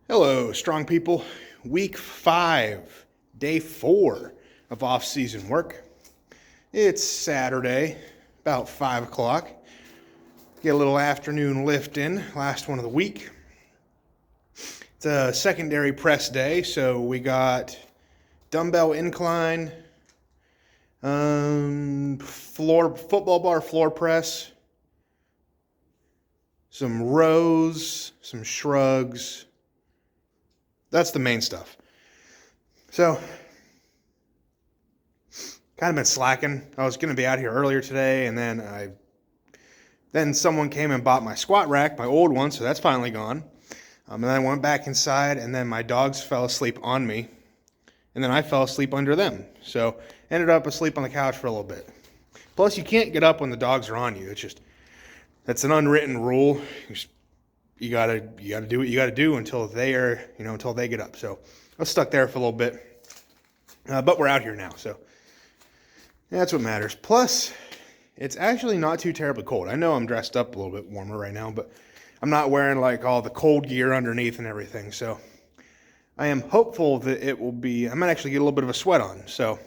Hello, strong people. Week 5, day 4 of off-season work. It's Saturday, about 5 o'clock. Get a little afternoon lift in, last one of the week. It's a secondary press day, so we got dumbbell incline, football bar floor press, some rows, some shrugs. That's the main stuff. So, kind of been slacking. I was going to be out here earlier today, and then someone came and bought my squat rack, my old one, so that's finally gone. And then I went back inside, and then my dogs fell asleep on me, and then I fell asleep under them. So, ended up asleep on the couch for a little bit. Plus, you can't get up when the dogs are on you. That's an unwritten rule. You gotta do what you gotta do until until they get up. So I was stuck there for a little bit, but we're out here now, so that's what matters. Plus, it's actually not too terribly cold. I know I'm dressed up a little bit warmer right now, but I'm not wearing like all the cold gear underneath and everything. So I am hopeful that it will be. I might actually get a little bit of a sweat on. So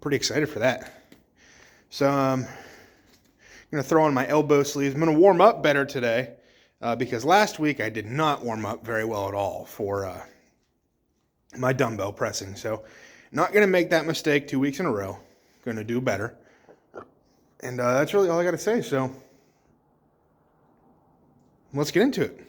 pretty excited for that. So I'm going to throw on my elbow sleeves. I'm going to warm up better today because last week I did not warm up very well at all for my dumbbell pressing. So not going to make that mistake 2 weeks in a row. Going to do better. And that's really all I got to say. So let's get into it.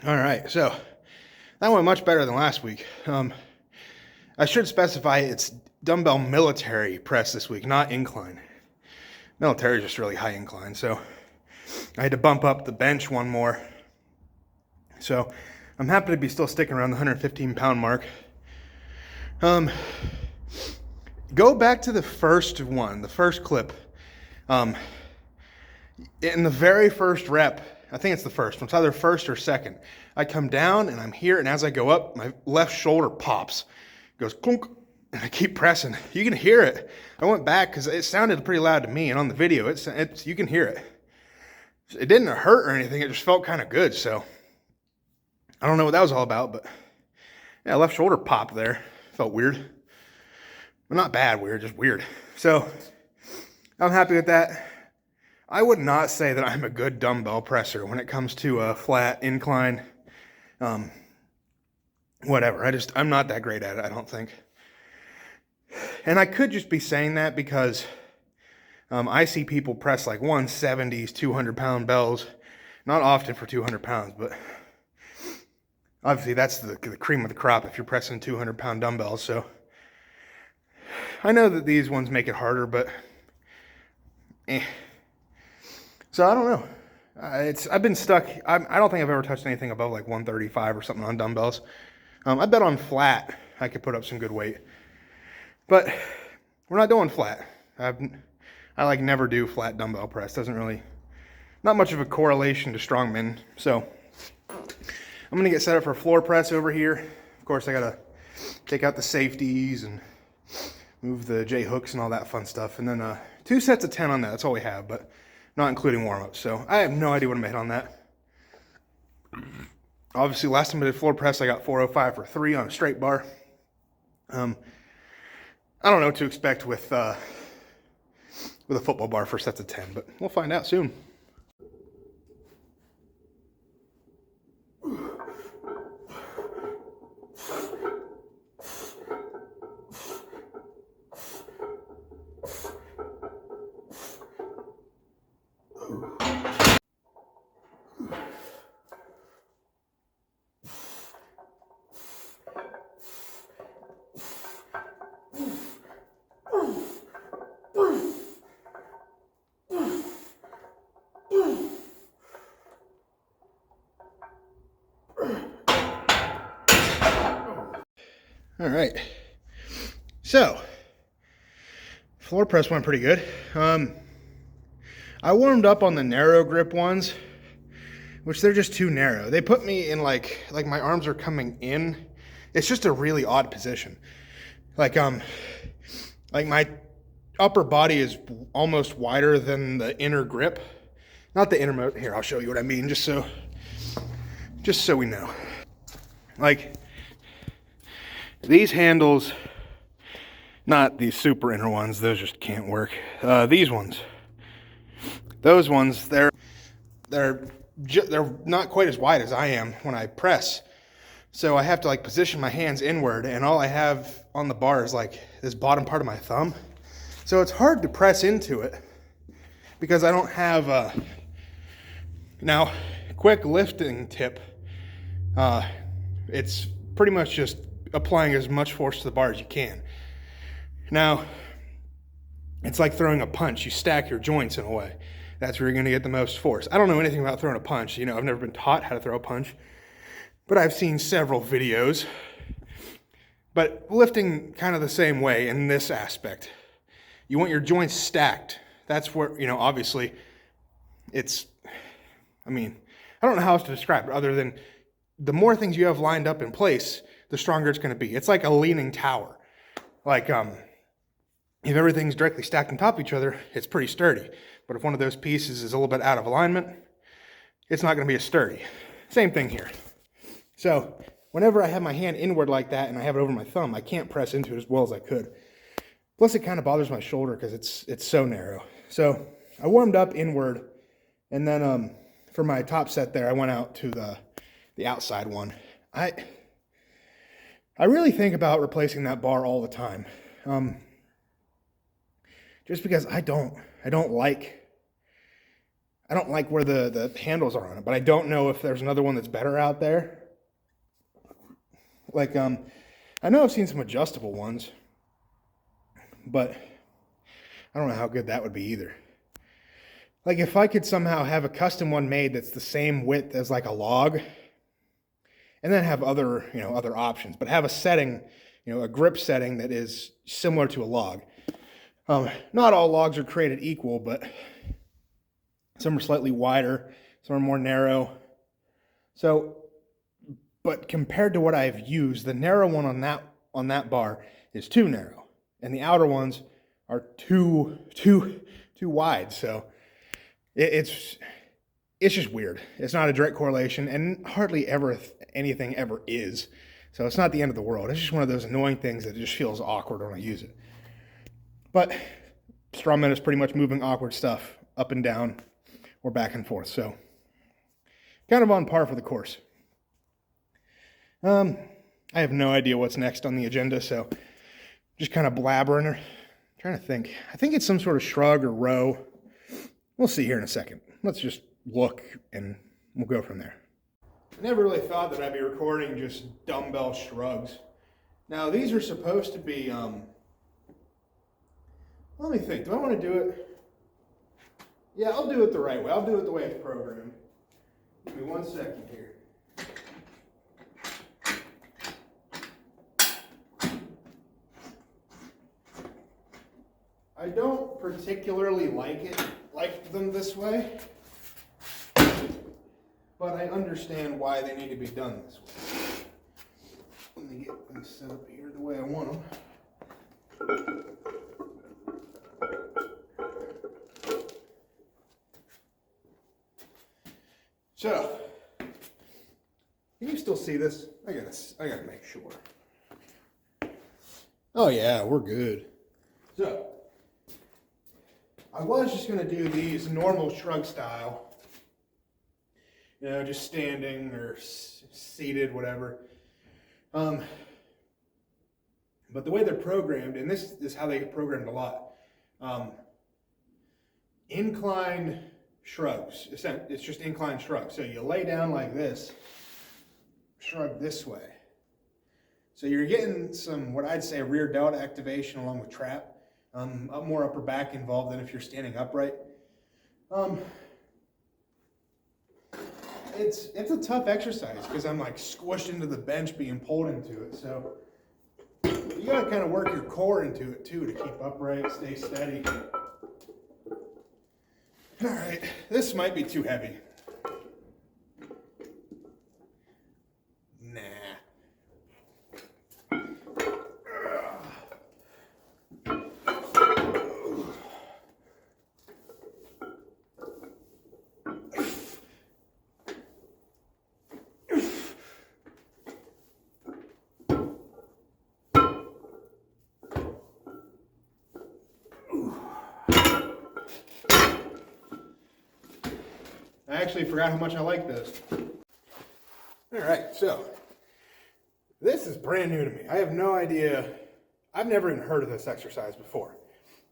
All right, so that went much better than last week. I should specify it's dumbbell military press this week, not incline. Military is just really high incline, so I had to bump up the bench one more. So I'm happy to be still sticking around the 115-pound mark. Go back to the first one, the first clip. In the very first rep, I think it's the first one. It's either first or second. I come down and I'm here, and as I go up, my left shoulder pops. It goes clunk, and I keep pressing. You can hear it. I went back because it sounded pretty loud to me, and on the video, you can hear it. It didn't hurt or anything. It just felt kind of good. So I don't know what that was all about, but yeah, left shoulder popped there. Felt weird. Well, not bad weird, just weird. So I'm happy with that. I would not say that I'm a good dumbbell presser when it comes to a flat incline, whatever. I'm not that great at it, I don't think. And I could just be saying that because I see people press like 170s, 200-pound bells. Not often for 200 pounds, but obviously that's the cream of the crop if you're pressing 200-pound dumbbells. So I know that these ones make it harder, but So I don't know. I've been stuck. I don't think I've ever touched anything above like 135 or something on dumbbells. I bet on flat I could put up some good weight, but we're not doing flat. I like never do flat dumbbell press. Not much of a correlation to strongmen. So I'm gonna get set up for floor press over here. Of course, I gotta take out the safeties and move the J hooks and all that fun stuff, and then 2 sets of 10 on that. That's all we have, but not including warm-ups. So I have no idea what I'm at on that. Obviously, last time I did floor press, I got 405 for 3 on a straight bar. I don't know what to expect with a football bar for sets of 10, but we'll find out soon. All right, so floor press went pretty good. I warmed up on the narrow grip ones, which they're just too narrow. They put me in like my arms are coming in. It's just a really odd position. Like my upper body is almost wider than the inner grip. Not the innermost. Here, I'll show you what I mean, just so we know. Like these handles, not these super inner ones, those just can't work. These ones, those ones, they're not quite as wide as I am when I press. So I have to like position my hands inward, and all I have on the bar is like this bottom part of my thumb. So it's hard to press into it because I don't have now, quick lifting tip, it's pretty much just applying as much force to the bar as you can. Now, it's like throwing a punch. You stack your joints in a way. That's where you're going to get the most force. I don't know anything about throwing a punch. You know, I've never been taught how to throw a punch, but I've seen several videos. But lifting kind of the same way in this aspect. You want your joints stacked. That's where, you know, obviously it's, I mean, I don't know how else to describe it other than the more things you have lined up in place, the stronger it's going to be. It's like a leaning tower. Like, if everything's directly stacked on top of each other, it's pretty sturdy. But if one of those pieces is a little bit out of alignment, it's not going to be as sturdy. Same thing here. So whenever I have my hand inward like that and I have it over my thumb, I can't press into it as well as I could. Plus, it kind of bothers my shoulder because it's so narrow. So I warmed up inward, and then for my top set there, I went out to the outside one. I really think about replacing that bar all the time. Just because I don't like where the handles are on it, but I don't know if there's another one that's better out there. Like, I know I've seen some adjustable ones, but I don't know how good that would be either. Like, if I could somehow have a custom one made that's the same width as like a log, and then have other options, but have a setting, a grip setting that is similar to a log. Not all logs are created equal, but some are slightly wider, some are more narrow. So, but compared to what I've used, the narrow one on that bar is too narrow, and the outer ones are too wide. So it's just weird. It's not a direct correlation, and hardly ever anything ever is. So it's not the end of the world. It's just one of those annoying things that just feels awkward when I use it. But strawman is pretty much moving awkward stuff up and down or back and forth. So kind of on par for the course. I have no idea what's next on the agenda, so just kind of blabbering. I'm trying to think. I think it's some sort of shrug or row. We'll see here in a second. Let's just look and we'll go from there. I never really thought that I'd be recording just dumbbell shrugs. Now these are supposed to be, let me think, do I want to do it? Yeah, I'll do it the right way. I'll do it the way it's programmed. Give me 1 second here. I don't particularly like them this way, but I understand why they need to be done this way. Let me get them set up here the way I want them. So, Can you still see this? I gotta make sure. Oh yeah, we're good. So, I was just gonna do these normal shrug style. You know, just standing or seated, whatever. But the way they're programmed, and this is how they get programmed a lot. Incline shrugs. It's just incline shrugs. So you lay down like this, shrug this way. So you're getting some, what I'd say, rear delt activation along with trap. More upper back involved than if you're standing upright. It's a tough exercise because I'm like squished into the bench being pulled into it. So you gotta kind of work your core into it too to keep upright, stay steady. All right, this might be too heavy. Nah. I actually forgot how much I like this. All right, so this is brand new to me. I have no idea. I've never even heard of this exercise before.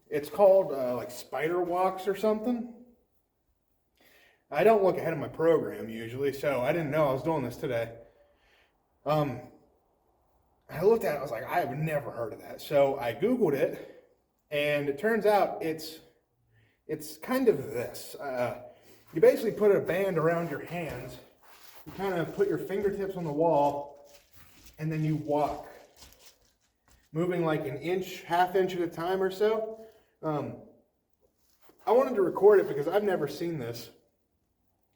It's called like spider walks or something. I don't look ahead of my program usually, so I didn't know I was doing this today. I looked at it, I was like, I have never heard of that. So I Googled it, and it turns out it's kind of this. You basically put a band around your hands, you kind of put your fingertips on the wall, and then you walk, moving like an inch, half inch at a time or so. I wanted to record it because I've never seen this,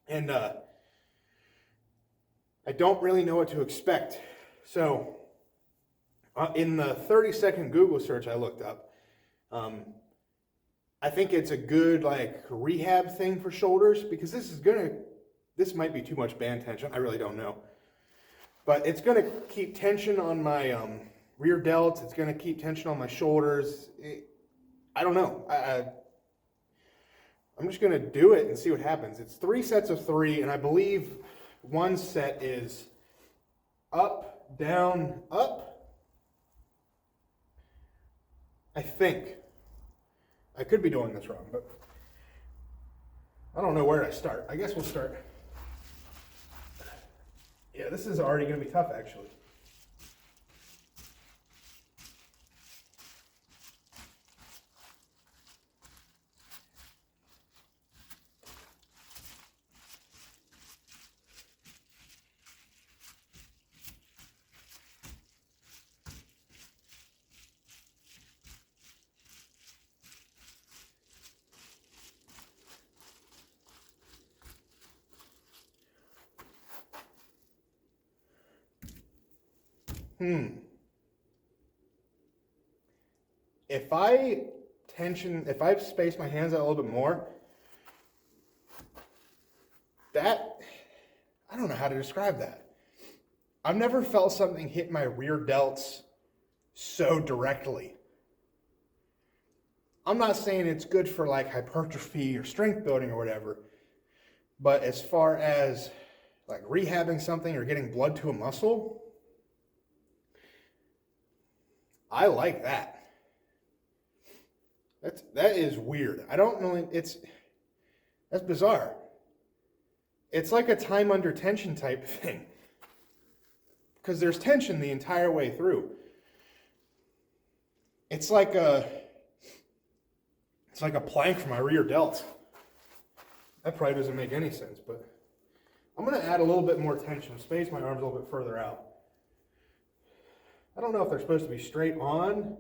and I don't really know what to expect. So in the 30-second Google search I looked up, I think it's a good like rehab thing for shoulders because this might be too much band tension. I really don't know. But it's gonna keep tension on my rear delts. It's gonna keep tension on my shoulders. I don't know. I'm just gonna do it and see what happens. It's 3 sets of 3, and I believe one set is up, down, up. I think. I could be doing this wrong, but I don't know where to start. I guess we'll start. Yeah, this is already going to be tough, actually. If I space my hands out a little bit more, I don't know how to describe that. I've never felt something hit my rear delts so directly. I'm not saying it's good for like hypertrophy or strength building or whatever, but as far as like rehabbing something or getting blood to a muscle, I like that. That is weird. I don't know. That's bizarre. It's like a time under tension type thing. Because there's tension the entire way through. It's like a plank for my rear delts. That probably doesn't make any sense, but I'm going to add a little bit more tension, space my arms a little bit further out. I don't know if they're supposed to be straight on,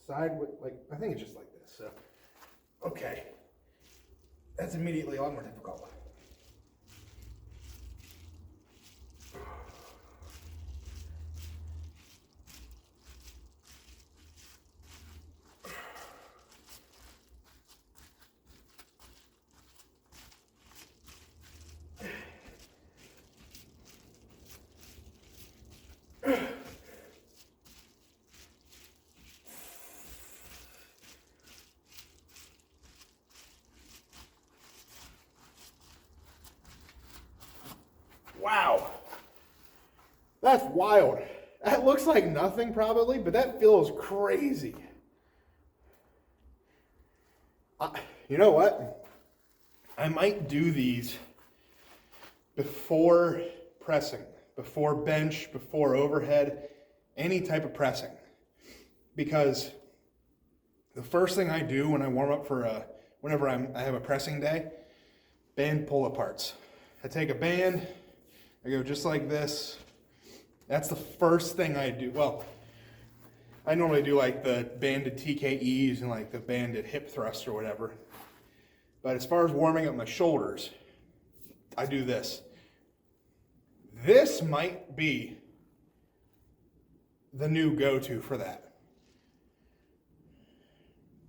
sideways, I think it's just like this. So, okay. That's immediately a lot more difficult. Wow. That's wild. That looks like nothing probably, but that feels crazy. You know what? I might do these before pressing, before bench, before overhead, any type of pressing. Because the first thing I do when I warm up for whenever I have a pressing day, band pull aparts. I take a band, I go just like this. That's the first thing I do. Well, I normally do like the banded TKEs and like the banded hip thrust or whatever. But as far as warming up my shoulders, I do this. This might be the new go-to for that.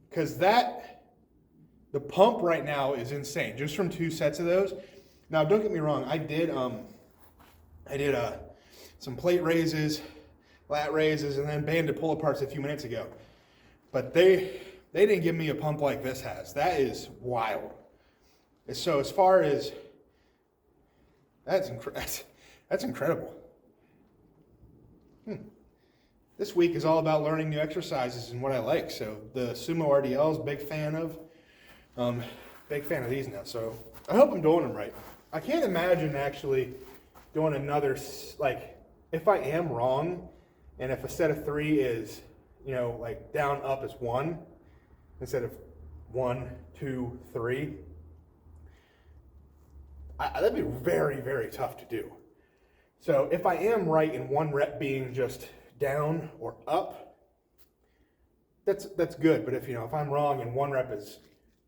Because the pump right now is insane, just from 2 sets of those. Now, don't get me wrong, I did some plate raises, lat raises, and then banded pull aparts a few minutes ago. But they didn't give me a pump like this has. That is wild. So as far as, that's incredible. This week is all about learning new exercises and what I like. So the sumo RDLs, big fan of. Big fan of these now. So I hope I'm doing them right. I can't imagine actually doing another, like, if I am wrong, and if a set of 3 is, you know, like down up is 1 instead of 1, 2, 3, that'd be very, very tough to do. So if I am right in 1 rep being just down or up, that's good. But if I'm wrong and 1 rep is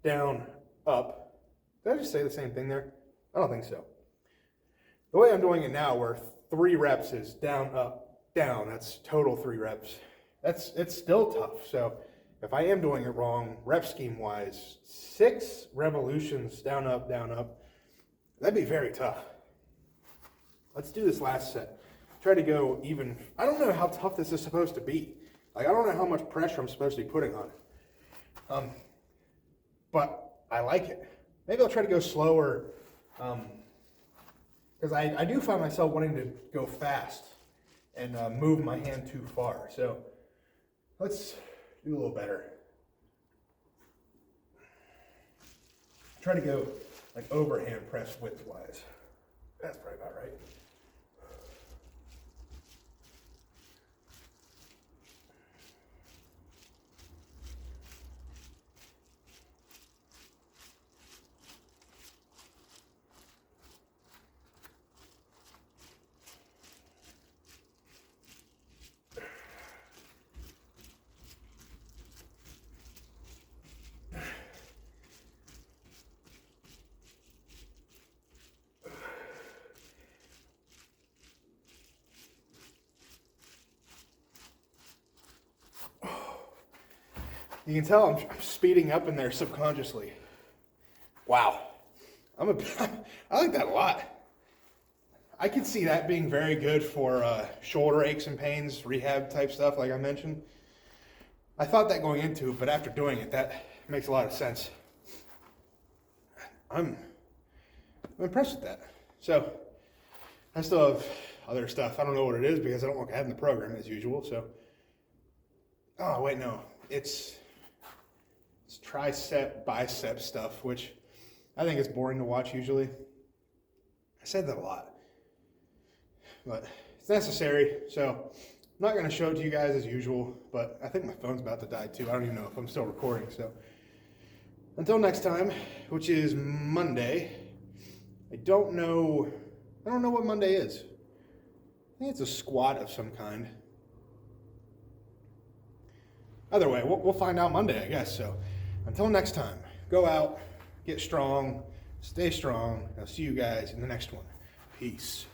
down, up, did I just say the same thing there? I don't think so. The way I'm doing it now, where 3 reps is down, up, down, that's total 3 reps. It's still tough. So if I am doing it wrong, rep scheme wise, 6 revolutions down, up, that'd be very tough. Let's do this last set. Try to go even. I don't know how tough this is supposed to be. Like, I don't know how much pressure I'm supposed to be putting on it. But I like it. Maybe I'll try to go slower, because I do find myself wanting to go fast and move my hand too far. So let's do a little better. Try to go like overhand press width-wise. That's probably about right. You can tell I'm speeding up in there subconsciously. Wow. I like that a lot. I could see that being very good for shoulder aches and pains, rehab type stuff like I mentioned. I thought that going into it, but after doing it, that makes a lot of sense. I'm impressed with that. So I still have other stuff. I don't know what it is because I don't look ahead in the program as usual. So, oh wait, no, it's tricep, bicep stuff, which I think is boring to watch usually. I said that a lot, but it's necessary. So I'm not going to show it to you guys as usual, but I think my phone's about to die too. I don't even know if I'm still recording. So until next time, which is Monday, I don't know what Monday is. I think it's a squat of some kind. Either way, we'll find out Monday, I guess. So until next time, go out, get strong, stay strong. I'll see you guys in the next one. Peace.